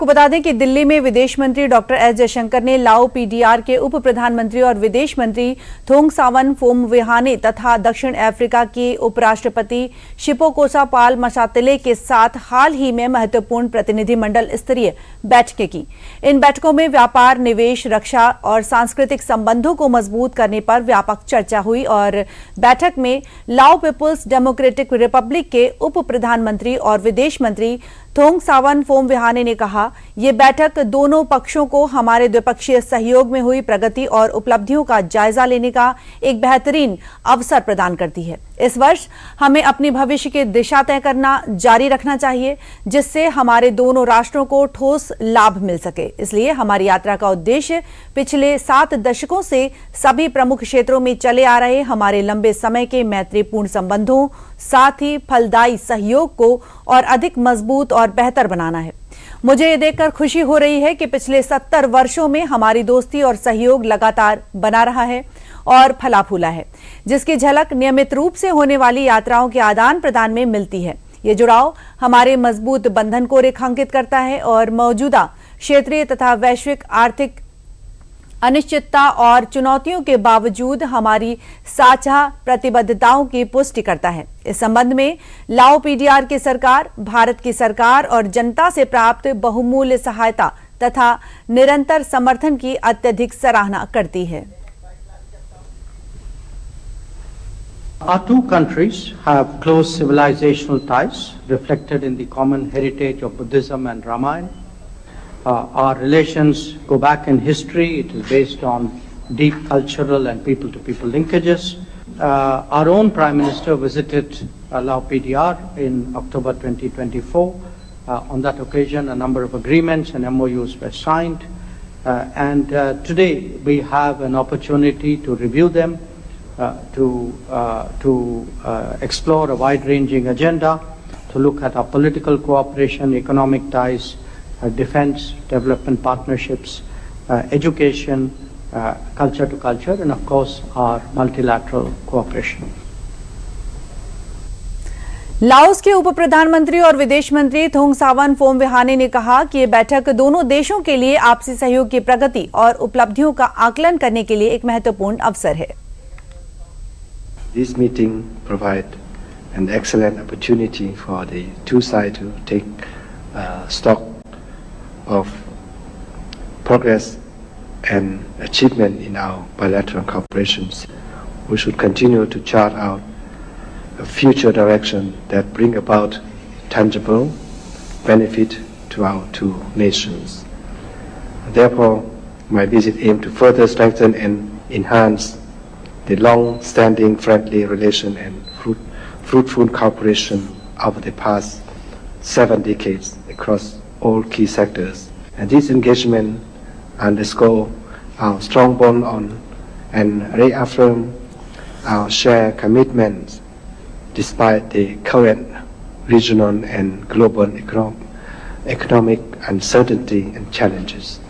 को बता दें कि दिल्ली में विदेश मंत्री डॉक्टर एस जयशंकर ने लाओ पीडीआर के उप प्रधानमंत्री और विदेश मंत्री थोंगसावन फोमविहाने तथा दक्षिण अफ्रीका के उपराष्ट्रपति शिपोकोसा पाल माशातिले के साथ हाल ही में महत्वपूर्ण प्रतिनिधिमंडल स्तरीय बैठकें की। इन बैठकों में व्यापार, निवेश, रक्षा और सांस्कृतिक संबंधों को मजबूत करने पर व्यापक चर्चा हुई और बैठक में लाओ पीपुल्स डेमोक्रेटिक रिपब्लिक के उप प्रधानमंत्री और विदेश मंत्री थोंगसावन फोमविहाने ने कहा, ये बैठक दोनों पक्षों को हमारे द्विपक्षीय सहयोग में हुई प्रगति और उपलब्धियों का जायजा लेने का एक बेहतरीन अवसर प्रदान करती है। इस वर्ष हमें अपने भविष्य की दिशा तय करना जारी रखना चाहिए, जिससे हमारे दोनों राष्ट्रों को ठोस लाभ मिल सके। इसलिए हमारी यात्रा का उद्देश्य पिछले 7 दशकों से सभी प्रमुख क्षेत्रों में चले आ रहे हमारे लंबे समय के मैत्रीपूर्ण संबंधों, साथ ही फलदायी सहयोग को और अधिक मजबूत और बेहतर बनाना है। मुझे ये देखकर खुशी हो रही है कि पिछले 70 वर्षों में हमारी दोस्ती और सहयोग लगातार बना रहा है और फला फूला है, जिसकी झलक नियमित रूप से होने वाली यात्राओं के आदान प्रदान में मिलती है। ये जुड़ाव हमारे मजबूत बंधन को रेखांकित करता है और मौजूदा क्षेत्रीय तथा वैश्विक आर्थिक अनिश्चितता और चुनौतियों के बावजूद हमारी साझा प्रतिबद्धताओं की पुष्टि करता है। इस संबंध में लाओ पीडीआर की सरकार, भारत की सरकार और जनता से प्राप्त बहुमूल्य सहायता तथा निरंतर समर्थन की अत्यधिक सराहना करती है। Our two countries have close civilizational ties reflected in the common heritage of Buddhism and Ramayana. Our relations go back in history. It is based on deep cultural and people-to-people linkages. Our own Prime Minister visited Lao PDR in October 2024. On that occasion, a number of agreements and MOUs were signed. And today, we have an opportunity to review them, to explore a wide-ranging agenda, to look at our political cooperation, economic ties, defense, development partnerships, education, culture to culture, and of course our multilateral cooperation. Laos के उप प्रधानमंत्री और विदेश मंत्री थोंगसावन फोमविहाने ने कहा कि ये बैठक दोनों देशों के लिए आपसी सहयोग की प्रगति और उपलब्धियों का आकलन करने के लिए एक महत्वपूर्ण अवसर है। This meeting provides an excellent opportunity for the two sides to take stock of progress and achievement in our bilateral cooperations. We should continue to chart out a future direction that bring about tangible benefit to our two nations. Therefore, my visit aims to further strengthen and enhance the long-standing friendly relation and fruitful cooperation over the past 7 decades across all key sectors. And this engagement underscore our strong bond on and reaffirm our shared commitments despite the current regional and global economic uncertainty and challenges.